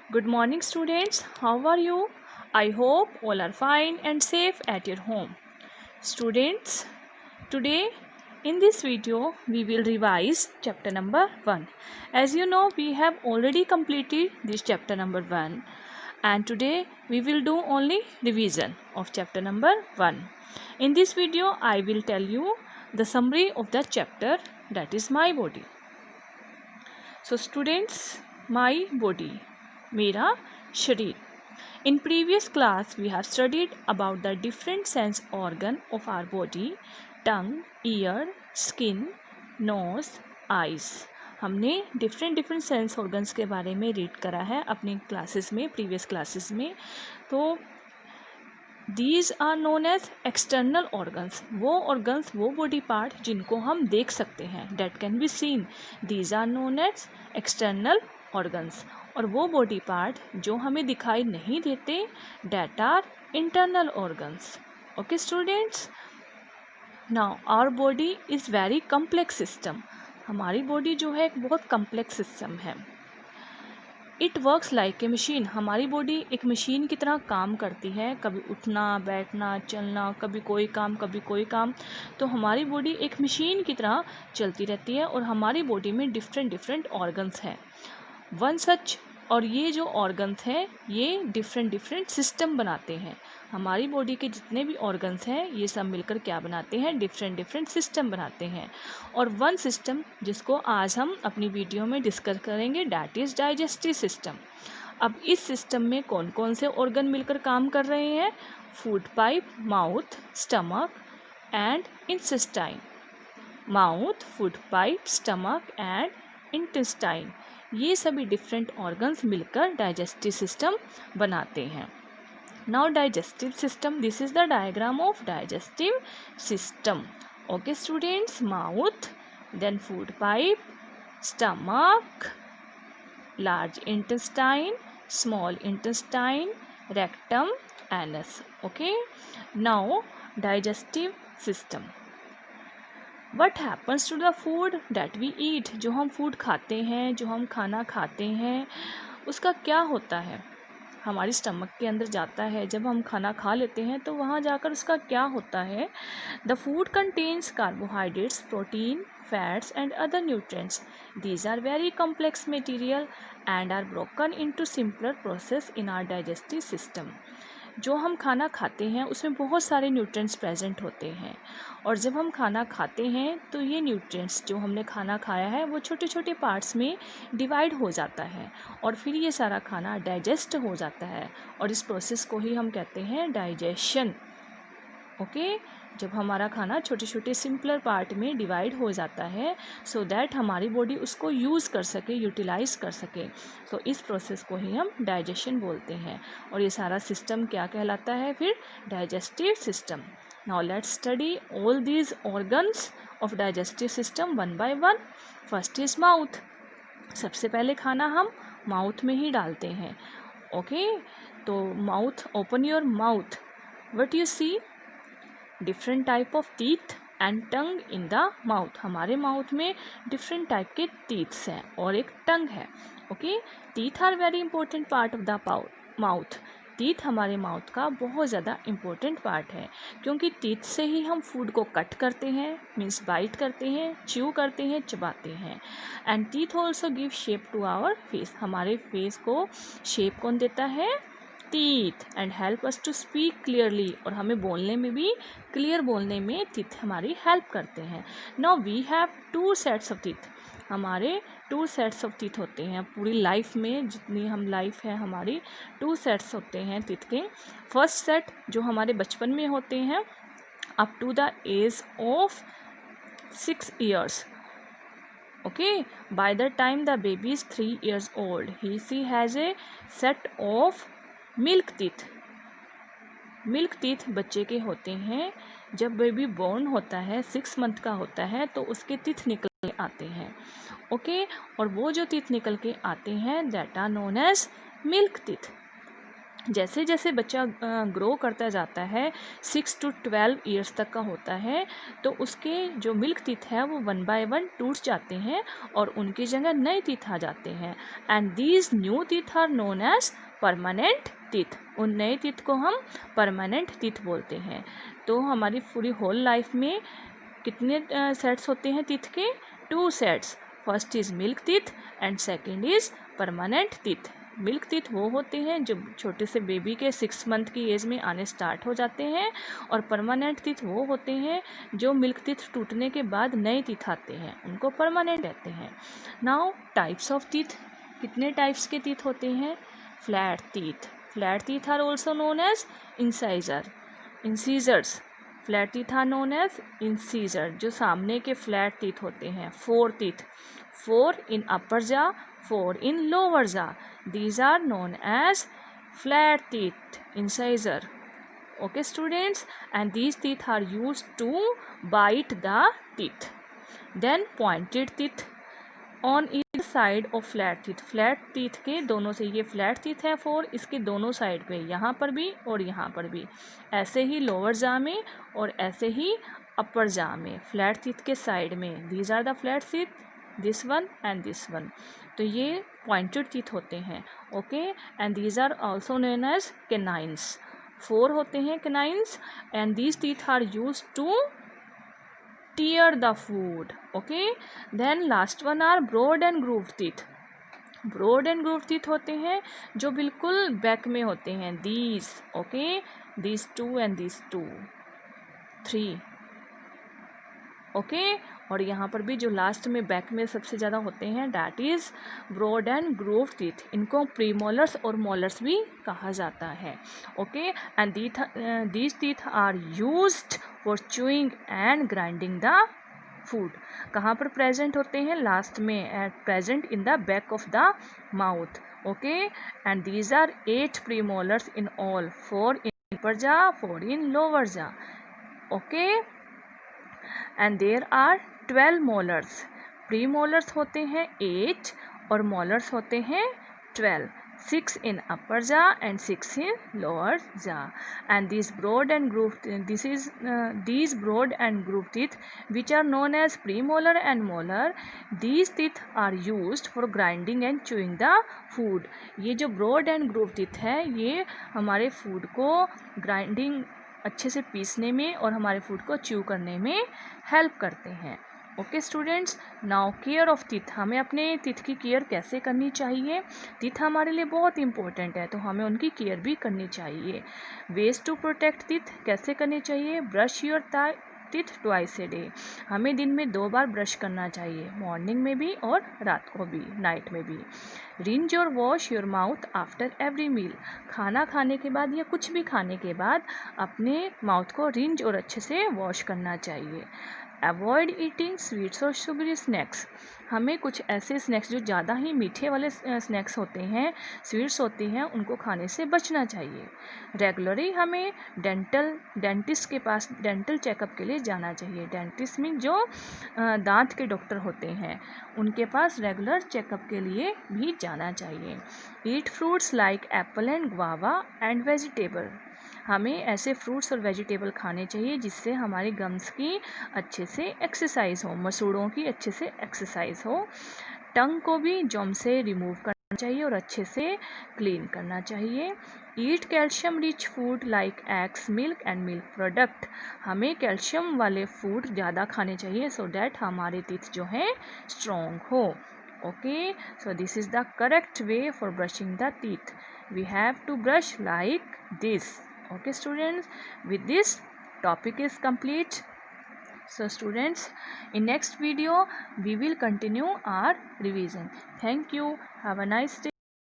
Good morning, students. How are you? I hope all are fine and safe at your home. Students, today in this video we will revise chapter number 1. As you know, we have already completed this chapter number 1, and today we will do only revision of chapter number 1. In this video I will tell you the summary of the chapter, that is my body. So students, my body, मेरा शरीर. In previous class we have studied about the different sense organ of our body: tongue, ear, skin, nose, eyes. हमने different sense organs के बारे में read करा है अपनी classes में, प्रीवियस क्लासेस में. तो these are known as external organs. वो ऑर्गन्स, वो बॉडी पार्ट जिनको हम देख सकते हैं, that can be seen, these are known as external organs. और वो बॉडी पार्ट जो हमें दिखाई नहीं देते, that are internal organs. Okay students, now our body is very complex system. हमारी बॉडी जो है एक बहुत कम्प्लेक्स सिस्टम है. It works like a machine. हमारी बॉडी एक मशीन की तरह काम करती है. कभी उठना, बैठना, चलना, कभी कोई काम, कभी कोई काम. तो हमारी बॉडी एक मशीन की तरह चलती रहती है और हमारी बॉडी में डिफरेंट ऑर्गन्स हैं. वन सच, और ये जो ऑर्गन्स हैं ये डिफरेंट सिस्टम बनाते हैं. हमारी बॉडी के जितने भी ऑर्गन्स हैं ये सब मिलकर क्या बनाते हैं, डिफरेंट सिस्टम बनाते हैं. और वन सिस्टम जिसको आज हम अपनी वीडियो में डिस्कस करेंगे, डैट इज़ डाइजेस्टिव सिस्टम. अब इस सिस्टम में कौन कौन से ऑर्गन मिलकर काम कर रहे हैं? Food pipe, mouth, stomach and intestine. Mouth, food pipe, stomach and intestine, ये सभी डिफरेंट ऑर्गन्स मिलकर डाइजेस्टिव सिस्टम बनाते हैं. Now digestive system, this is the diagram of digestive system. Okay students, mouth, then food pipe, stomach, large intestine, small intestine, rectum, anus. Okay, now digestive system. What happens to the food that we eat. जो हम food खाते हैं, जो हम खाना खाते हैं, उसका क्या होता है? हमारी स्टमक के अंदर जाता है. जब हम खाना खा लेते हैं तो वहाँ जाकर उसका क्या होता है? The food contains carbohydrates, protein, fats and other nutrients. These are very complex material and are broken into simpler process in our digestive system. जो हम खाना खाते हैं उसमें बहुत सारे न्यूट्रिएंट्स प्रेजेंट होते हैं, और जब हम खाना खाते हैं तो ये न्यूट्रिएंट्स जो हमने खाना खाया है वो छोटे छोटे पार्ट्स में डिवाइड हो जाता है और फिर ये सारा खाना डाइजेस्ट हो जाता है, और इस प्रोसेस को ही हम कहते हैं डाइजेशन. ओके, जब हमारा खाना छोटे छोटे सिंपलर पार्ट में डिवाइड हो जाता है सो दैट हमारी बॉडी उसको यूज़ कर सके, यूटिलाइज कर सके, तो इस प्रोसेस को ही हम डाइजेशन बोलते हैं. और ये सारा सिस्टम क्या कहलाता है फिर? Digestive system. Now let's study all these organs of digestive system one by one. First is mouth. सबसे पहले खाना हम माउथ में ही डालते हैं. ओके, तो mouth, open your mouth. What you see? Different type of teeth and tongue in the mouth. हमारे mouth में डिफरेंट टाइप के टीथ्स हैं और एक टंग है. Okay, teeth are very important part of the mouth. Teeth हमारे mouth का बहुत ज़्यादा इम्पोर्टेंट पार्ट है, क्योंकि टीथ से ही हम फूड को कट करते हैं, मीन्स बाइट करते हैं, च्यू करते हैं, चबाते हैं. And teeth also give shape to our face. हमारे फेस को शेप कौन देता है? Teeth. And help us to speak clearly. और हमें बोलने में भी, क्लियर बोलने में टीथ हमारी हेल्प करते हैं. Now we have 2 sets of teeth. हमारे 2 सेट्स ऑफ टीथ होते हैं पूरी लाइफ में. जितनी हम लाइफ है हमारी 2 सेट्स होते हैं टीथ के. फर्स्ट सेट जो हमारे बचपन में होते हैं up to the age of 6 years. Okay, by the time the baby is 3 years old, she has a set of milk teeth. Milk teeth बच्चे के होते हैं. जब बेबी बॉर्न होता है, 6 मंथ का होता है, तो उसके टीथ निकल के आते हैं. ओके, और वो जो टीथ निकल के आते हैं that are known as milk teeth. जैसे जैसे बच्चा ग्रो करता जाता है 6 to 12 ईयर्स तक का होता है, तो उसके जो मिल्क टीथ है वो 1 by 1 टूट जाते हैं और उनकी जगह नए टीथ आ जाते हैं। And these new teeth are known as permanent teeth. उन नए टीथ को हम परमानेंट टीथ बोलते हैं। तो हमारी पूरी होल लाइफ में कितने सेट्स होते हैं टीथ के? 2 sets. First is milk teeth and second is permanent teeth. Milk teeth वो होते हैं जो छोटे से बेबी के 6 मंथ की एज में आने स्टार्ट हो जाते हैं, और परमानेंट टीथ वो होते हैं जो मिल्क टीथ टूटने के बाद नए टीथ आते हैं, उनको परमानेंट कहते हैं। नाउ टाइप्स ऑफ टीथ, कितने टाइप्स के टीथ होते हैं? Flat teeth. Flat teeth are also known as incisors. Flat teeth are known as incisor, जो सामने के फ्लैट टीथ होते हैं। 4 teeth, 4 in upper jaw, 4 in lower jaw. These are known as flat teeth, incisor. Okay students, and these teeth are used to bite the teeth. Then pointed teeth on either side of flat teeth. flat teeth के दोनों से, ये flat teeth है 4, इसके दोनों side पे, यहाँ पर भी और यहाँ पर भी, ऐसे ही लोअर जा में और ऐसे ही अपर जा में, फ्लैट टीथ के साइड में। These are the flat teeth, this one and this one. तो ये पॉइंटेड टीथ होते हैं। Okay, and these are also known as canines. 4 होते हैं canines, and these teeth are use to tear the food. Okay, then last one are broad and groove teeth. Broad and groove teeth होते हैं जो बिल्कुल back में होते हैं। These, okay, these 2 and these 2, 3, okay, और यहाँ पर भी जो लास्ट में बैक में सबसे ज़्यादा होते हैं, that is broad and groove teeth. इनको प्रीमोलर्स और मोलर्स भी कहा जाता है। Okay, and these teeth are used for chewing and grinding the food. कहाँ पर प्रेजेंट होते हैं? लास्ट में, present in the back of the mouth. Okay, and these are 8 premolars in all, 4 in upper jaw, 4 in lower jaw. Okay, and there are 12 molars. Premolars होते हैं 8 और molars होते हैं 12, 6 in upper jaw and 6 in lower jaw. And these broad and groove these broad and groove teeth, which are known as premolar and molar, these teeth are used for grinding and chewing the food. ये जो broad and groove teeth है, ये हमारे food को grinding अच्छे से पीसने में और हमारे फूड को च्यू करने में हेल्प करते हैं। Okay students, now care of teeth. हमें अपने टीथ की केयर कैसे करनी चाहिए? टीथ हमारे लिए बहुत इंपॉर्टेंट है, तो हमें उनकी केयर भी करनी चाहिए। वेज टू प्रोटेक्ट टीथ कैसे करनी चाहिए? Brush your teeth twice a day. हमें दिन में 2 बार ब्रश करना चाहिए, मॉर्निंग में भी और रात को भी, नाइट में भी। रिंज और wash your mouth after every meal. खाना खाने के बाद या कुछ भी खाने के बाद अपने माउथ को रिंज और अच्छे से वॉश करना चाहिए। अवॉइड ईटिंग स्वीट्स और शुगरी स्नैक्स। हमें कुछ ऐसे स्नैक्स जो ज़्यादा ही मीठे वाले स्नैक्स होते हैं, स्वीट्स होते हैं, उनको खाने से बचना चाहिए। रेगुलरली हमें डेंटिस्ट के पास डेंटल चेकअप के लिए जाना चाहिए। डेंटिस्ट में जो दांत के डॉक्टर होते हैं, उनके पास रेगुलर चेकअप के लिए भी जाना चाहिए। ईट fruits like Apple and guava and vegetable. हमें ऐसे फ्रूट्स और वेजिटेबल खाने चाहिए जिससे हमारी गम्स की अच्छे से एक्सरसाइज हो, मसूड़ों की अच्छे से एक्सरसाइज हो। टंग को भी जॉम से रिमूव करना चाहिए और अच्छे से क्लीन करना चाहिए। Eat calcium rich food like eggs, milk and milk product. हमें कैल्शियम वाले फूड ज़्यादा खाने चाहिए सो डैट हमारे टीथ जो हैं स्ट्रॉन्ग हो। Okay, so this is the correct way for brushing the teeth. We have to brush like this. Okay students, with this topic is complete. So students, in next video we will continue our revision. Thank you. Have a nice day.